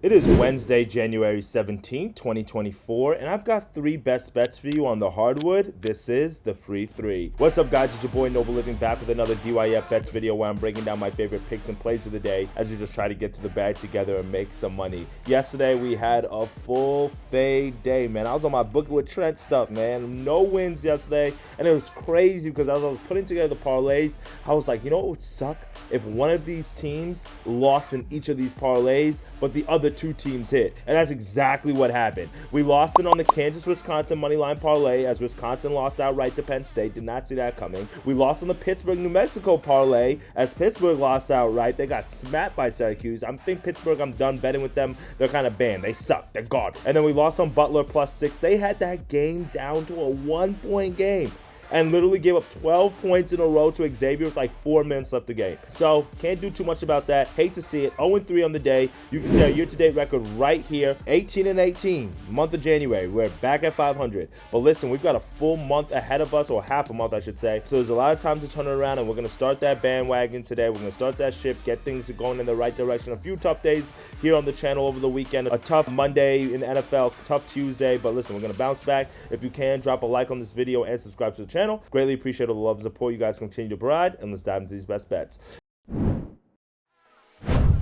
It is Wednesday, January 17th, 2024, and I've got three best bets for you on the hardwood. This is the free three. What's up, guys? It's your boy Noble Living back with another DYF Bets video where I'm breaking down my favorite picks and plays of the day as we just try to get to the bag together and make some money. Yesterday, we had a full fade day, man. I was on my Booking with Trent stuff, man. No wins yesterday, and it was crazy because as I was putting together the parlays, I was like, you know what would suck? If one of these teams lost in each of these parlays, but the other two teams hit. And that's exactly what happened. We lost it on the Kansas-Wisconsin moneyline parlay as Wisconsin lost outright to Penn State. Did not see that coming. We lost on the Pittsburgh-New Mexico parlay as Pittsburgh lost outright. They got smacked by Syracuse. I think Pittsburgh, I'm done betting with them. They're kind of banned. They suck. They're gone. And then we lost on Butler +6. They had that game down to a 1-point game and literally gave up 12 points in a row to Xavier with like 4 minutes left to game. So can't do too much about that. Hate to see it. 0-3 on the day. You can see our year-to-date record right here. 18-18, month of January. We're back at 500. But listen, we've got a full month ahead of us, or half a month, I should say. So there's a lot of time to turn it around, and we're going to start that bandwagon today. We're going to start that ship, get things going in the right direction. A few tough days here on the channel over the weekend. A tough Monday in the NFL, tough Tuesday. But listen, we're going to bounce back. If you can, drop a like on this video and subscribe to the channel. Greatly appreciate all the love and support you guys continue to provide, and let's dive into these best bets.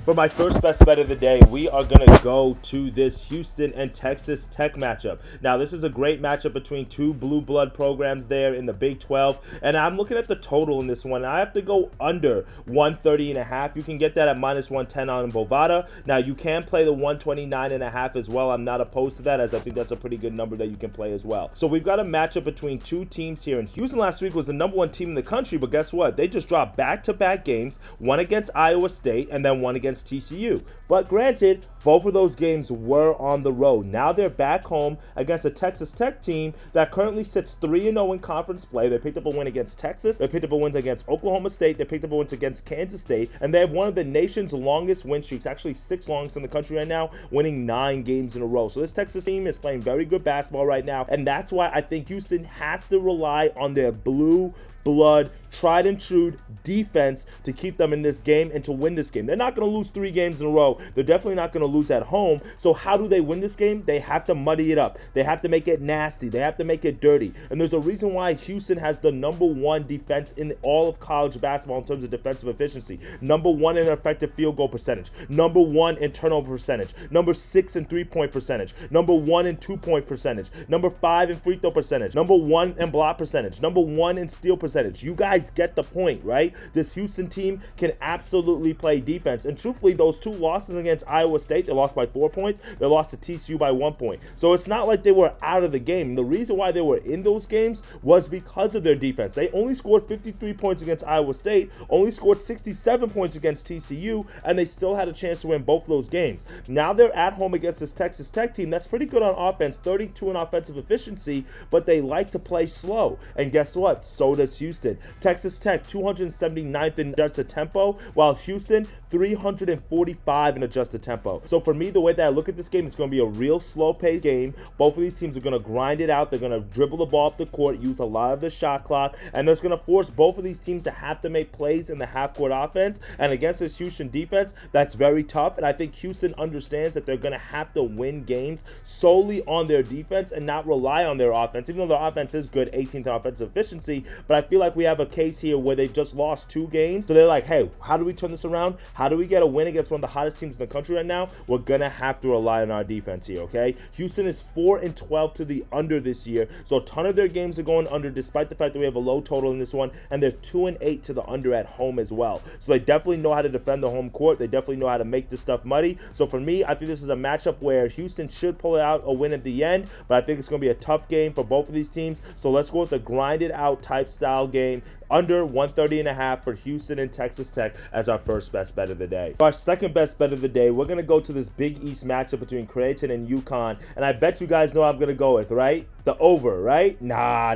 For my first best bet of the day, we are going to go to this Houston and Texas Tech matchup. Now, this is a great matchup between two blue blood programs there in the Big 12, and I'm looking at the total in this one. I have to go under 130.5. You can get that at -110 on Bovada. Now, you can play the 129.5 as well. I'm not opposed to that, as I think that's a pretty good number that you can play as well. So we've got a matchup between two teams here, and Houston last week was the #1 team in the country, but guess what? They just dropped back-to-back games, one against Iowa State and then one against TCU. But granted, both of those games were on the road. Now they're back home against a Texas Tech team that currently sits 3-0 in conference play. They picked up a win against Texas. They picked up a win against Oklahoma State. They picked up a win against Kansas State. And they have one of the nation's longest win streaks, actually 6 longest in the country right now, winning 9 games in a row. So this Texas team is playing very good basketball right now. And that's why I think Houston has to rely on their blue blood, tried and true defense to keep them in this game and to win this game. They're not going to lose 3 games in a row. They're definitely not going to lose at home. So how do they win this game? They have to muddy it up. They have to make it nasty. They have to make it dirty. And there's a reason why Houston has the #1 defense in all of college basketball in terms of defensive efficiency. #1 in effective field goal percentage. #1 in turnover percentage. #6 in 3-point percentage. #1 in 2-point percentage. #5 in free throw percentage. #1 in block percentage. #1 in steal percentage. You guys get the point, right? This Houston team can absolutely play defense. And truthfully, those 2 losses against Iowa State, they lost by 4 points. They lost to TCU by 1 point. So it's not like they were out of the game. The reason why they were in those games was because of their defense. They only scored 53 points against Iowa State, only scored 67 points against TCU, and they still had a chance to win both of those games. Now they're at home against this Texas Tech team that's pretty good on offense, 32 in offensive efficiency, but they like to play slow. And guess what? So does Houston. Texas Tech 279th in adjusted tempo, while Houston 345 in adjusted tempo. So for me, the way that I look at this game, it's going to be a real slow-paced game. Both of these teams are going to grind it out. They're going to dribble the ball up the court, use a lot of the shot clock, and that's going to force both of these teams to have to make plays in the half-court offense. And against this Houston defense, that's very tough. And I think Houston understands that they're going to have to win games solely on their defense and not rely on their offense, even though their offense is good, 18th offensive efficiency. But I feel like we have a case here where they just lost 2 games. So they're like, hey, how do we turn this around? How do we get a win against one of the hottest teams in the country right now? We're going to have to rely on our defense here, okay? Houston is 4-12 to the under this year. So a ton of their games are going under despite the fact that we have a low total in this one. And they're 2-8 to the under at home as well. So they definitely know how to defend the home court. They definitely know how to make this stuff muddy. So for me, I think this is a matchup where Houston should pull out a win at the end. But I think it's going to be a tough game for both of these teams. So let's go with the grinded out type style game. Under 130.5 for Houston and Texas Tech as our first best bet of the day. For our second best bet of the day, we're going to go to this Big East matchup between Creighton and UConn. And I bet you guys know what I'm going to go with, right? The over, right? Nah,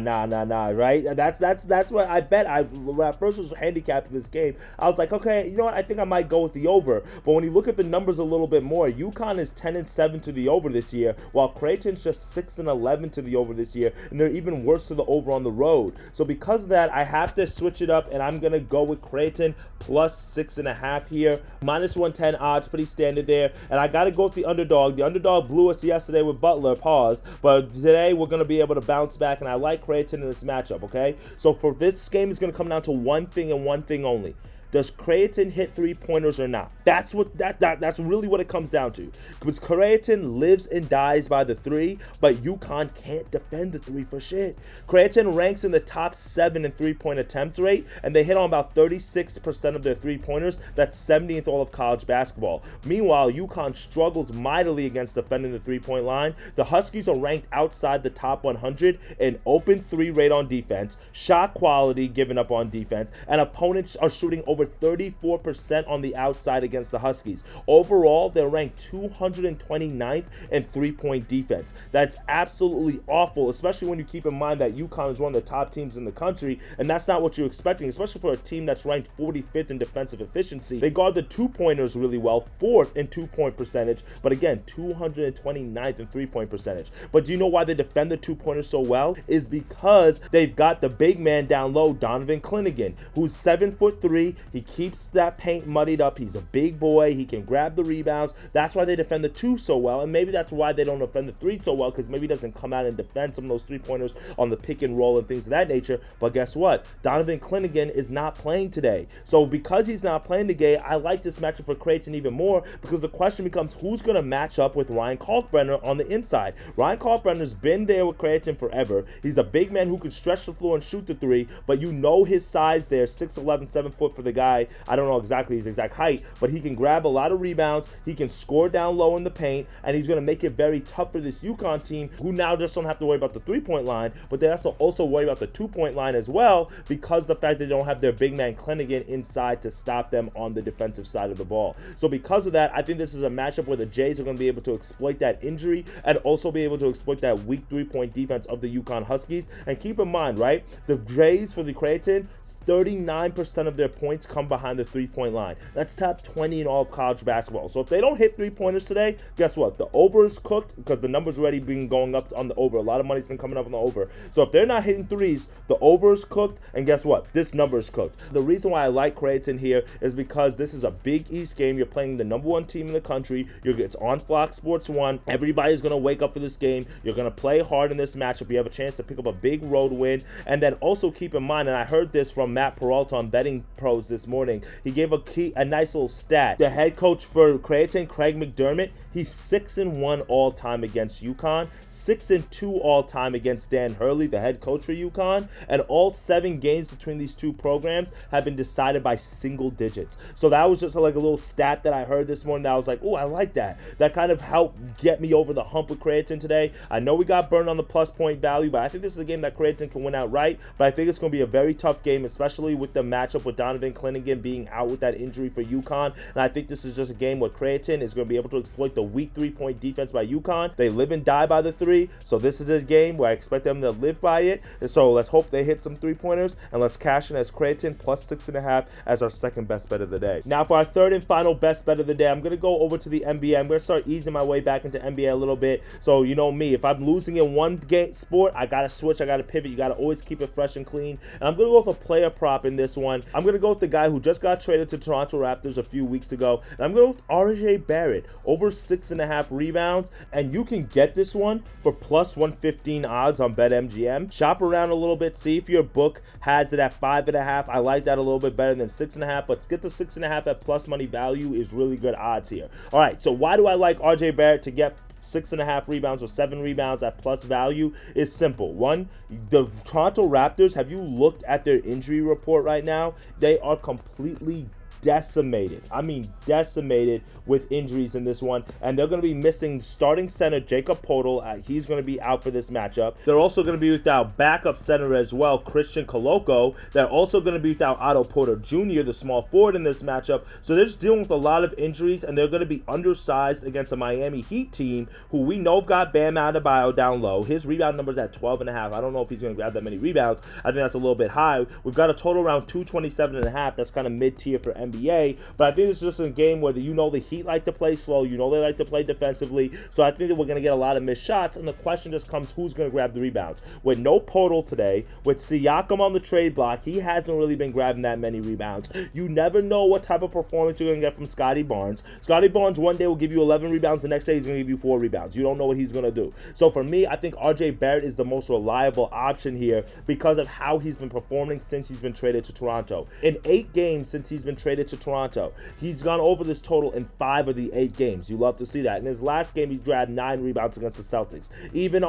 right? That's what I bet. When I first was handicapping this game, I was like, okay, you know what? I think I might go with the over. But when you look at the numbers a little bit more, UConn is 10-7 to the over this year, while Creighton's just 6-11 to the over this year, and they're even worse to the over on the road. So because of of that, I have to switch it up, and I'm going to go with Creighton plus 6.5 here. Minus 110 odds, pretty standard there. And I got to go with the underdog. The underdog blew us yesterday with Butler, pause. But today, we're going to be able to bounce back, and I like Creighton in this matchup, okay? So for this game, it's going to come down to one thing and one thing only. Does Creighton hit three-pointers or not? That's that's really what it comes down to. Because Creighton lives and dies by the three, but UConn can't defend the three for shit. Creighton ranks in the top 7 in three-point attempt rate, and they hit on about 36% of their three-pointers. That's 70th all of college basketball. Meanwhile, UConn struggles mightily against defending the three-point line. The Huskies are ranked outside the top 100 in open three rate on defense, shot quality given up on defense, and opponents are shooting over 34% on the outside against the Huskies. Overall, they're ranked 229th in three-point defense. That's absolutely awful, especially when you keep in mind that UConn is one of the top teams in the country, and that's not what you're expecting, especially for a team that's ranked 45th in defensive efficiency. They guard the two-pointers really well, 4th in two-point percentage, but again, 229th in three-point percentage. But do you know why they defend the two-pointers so well? Is because they've got the big man down low, Donovan Clingan, who's 7'3". He keeps that paint muddied up. He's a big boy. He can grab the rebounds. That's why they defend the two so well, and maybe that's why they don't defend the three so well, because maybe he doesn't come out and defend some of those three-pointers on the pick and roll and things of that nature. But guess what? Donovan Clingan is not playing today. So because he's not playing today, I like this matchup for Creighton even more, because the question becomes who's going to match up with Ryan Kalkbrenner on the inside. Ryan Kalkbrenner's been there with Creighton forever. He's a big man who can stretch the floor and shoot the three, but you know his size there, 6'11", 7 foot for the guy. I don't know exactly his exact height, but he can grab a lot of rebounds. He can score down low in the paint, and he's going to make it very tough for this UConn team, who now just don't have to worry about the three-point line, but they have to also worry about the two-point line as well, because of the fact that they don't have their big man Clingan inside to stop them on the defensive side of the ball. So because of that, I think this is a matchup where the Jays are going to be able to exploit that injury and also be able to exploit that weak three-point defense of the UConn Huskies. And keep in mind, right, the Jays for the Creighton, 39% of their points come behind the three-point line. That's top 20 in all of college basketball. So if they don't hit three-pointers today, guess what? The over is cooked, because the number's already been going up on the over. A lot of money's been coming up on the over. So if they're not hitting threes, the over is cooked, and guess what? This number is cooked. The reason why I like Creighton here is because this is a Big East game. You're playing the #1 team in the country. It's on Fox Sports 1. Everybody's going to wake up for this game. You're going to play hard in this matchup. You have a chance to pick up a big road win. And then also keep in mind, and I heard this from Matt Peralta on Betting Pros this morning, he gave a nice little stat. The head coach for Creighton, Craig McDermott, he's 6-1 all-time against UConn, 6-2 all-time against Dan Hurley, the head coach for UConn, and all 7 games between these two programs have been decided by single digits. So that was just like a little stat that I heard this morning that I was like, oh, I like that. That kind of helped get me over the hump with Creighton today. I know we got burned on the plus point value, but I think this is a game that Creighton can win outright. But I think it's going to be a very tough game, especially with the matchup with Donovan Clingan being out with that injury for UConn. And I think this is just a game where Creighton is going to be able to exploit the weak three-point defense by UConn. They live and die by the three, so this is a game where I expect them to live by it. And so let's hope they hit some three-pointers, and let's cash in as Creighton plus 6.5 as our second best bet of the day. Now for our third and final best bet of the day, I'm going to go over to the NBA. I'm going to start easing my way back into NBA a little bit. So you know me, if I'm losing in one game sport, I got to switch, I got to pivot. You got to always keep it fresh and clean. And I'm going to go with a player prop in this one. I'm going to go with the guy who just got traded to Toronto Raptors a few weeks ago. And I'm going to go with RJ Barrett, over 6.5 rebounds. And you can get this one for plus 115 odds on BetMGM. Shop around a little bit, see if your book has it at 5.5. I like that a little bit better than 6.5, but get the 6.5 at plus money value is really good odds here. All right, so why do I like RJ Barrett to get 6.5 rebounds or 7 rebounds at plus value? Is simple. One, the Toronto Raptors, have you looked at their injury report right now? They are completely decimated. I mean decimated with injuries in this one, and they're going to be missing starting center Jakob Poeltl. He's going to be out for this matchup. They're also going to be without backup center as well, Christian Koloko. They're also going to be without Otto Porter Jr., the small forward in this matchup. So they're just dealing with a lot of injuries, and they're going to be undersized against a Miami Heat team who we know have got Bam Adebayo down low. His rebound number is at 12.5. I don't know if he's going to grab that many rebounds. I think that's a little bit high. We've got a total around 227.5. That's kind of mid-tier for NBA. But I think it's just a game where the Heat like to play slow. They like to play defensively. So I think that we're going to get a lot of missed shots. And the question just comes, who's going to grab the rebounds? With no Podol today, with Siakam on the trade block, he hasn't really been grabbing that many rebounds. You never know what type of performance you're going to get from Scotty Barnes. Scotty Barnes one day will give you 11 rebounds. The next day he's going to give you 4 rebounds. You don't know what he's going to do. So for me, I think RJ Barrett is the most reliable option here because of how he's been performing since he's been traded to Toronto. In 8 games since he's been traded to Toronto, he's gone over this total in 5 of the 8 games. You love to see that. In his last game, he grabbed 9 rebounds against the Celtics. Even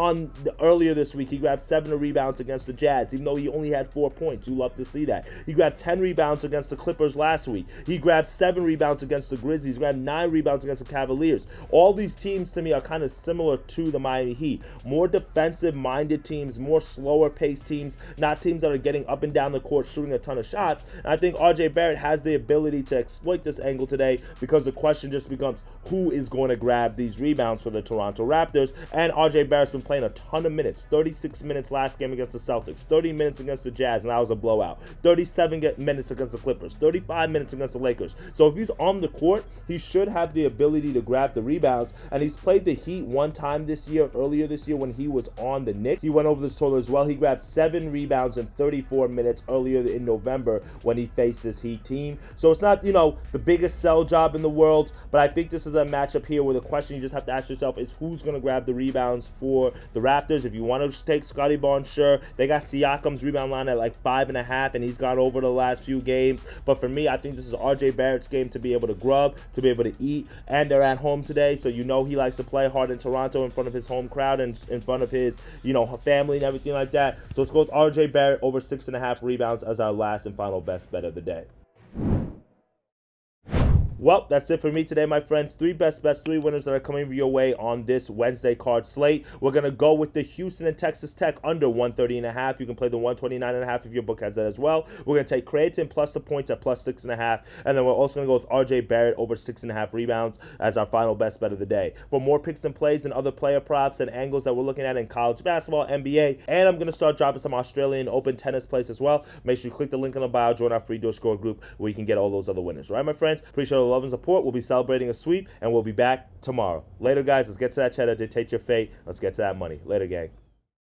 earlier this week, he grabbed 7 rebounds against the Jazz, even though he only had 4 points. You love to see that. He grabbed 10 rebounds against the Clippers last week. He grabbed 7 rebounds against the Grizzlies. He grabbed 9 rebounds against the Cavaliers. All these teams, to me, are kind of similar to the Miami Heat. More defensive-minded teams, more slower-paced teams, not teams that are getting up and down the court shooting a ton of shots. And I think RJ Barrett has the ability to exploit this angle today because the question just becomes who is going to grab these rebounds for the Toronto Raptors. And RJ Barrett's been playing a ton of minutes. 36 minutes last game against the Celtics, 30 minutes against the Jazz, and that was a blowout. 37 minutes against the Clippers, 35 minutes against the Lakers. So if he's on the court, he should have the ability to grab the rebounds. And he's played the Heat one time this year, earlier this year when he was on the Knicks. He went over this total as well. He grabbed 7 rebounds in 34 minutes earlier in November when he faced this Heat team. So it's not, the biggest sell job in the world, but I think this is a matchup here where the question you just have to ask yourself is who's going to grab the rebounds for the Raptors. If you want to take Scotty Barnes, sure. They got Siakam's rebound line at like 5.5, and he's gone over the last few games. But for me, I think this is RJ Barrett's game to be able to grub, to be able to eat, and they're at home today, so he likes to play hard in Toronto in front of his home crowd and in front of his, family and everything like that. So let's go with RJ Barrett over 6.5 rebounds as our last and final best bet of the day. Well, that's it for me today, my friends. 3 best bets, 3 winners that are coming your way on this Wednesday card slate. We're going to go with the Houston and Texas Tech under 130.5. You can play the 129.5 if your book has that as well. We're going to take Creighton plus the points at plus 6.5. And then we're also going to go with RJ Barrett over 6.5 rebounds as our final best bet of the day. For more picks and plays and other player props and angles that we're looking at in college basketball, NBA, and I'm going to start dropping some Australian Open tennis plays as well. Make sure you click the link in the bio, join our free door score group where you can get all those other winners. All right, my friends? Appreciate all the love and support. We'll be celebrating a sweep, and we'll be back tomorrow. Later, guys. Let's get to that cheddar. Dictate your fate. Let's get to that money. Later, gang.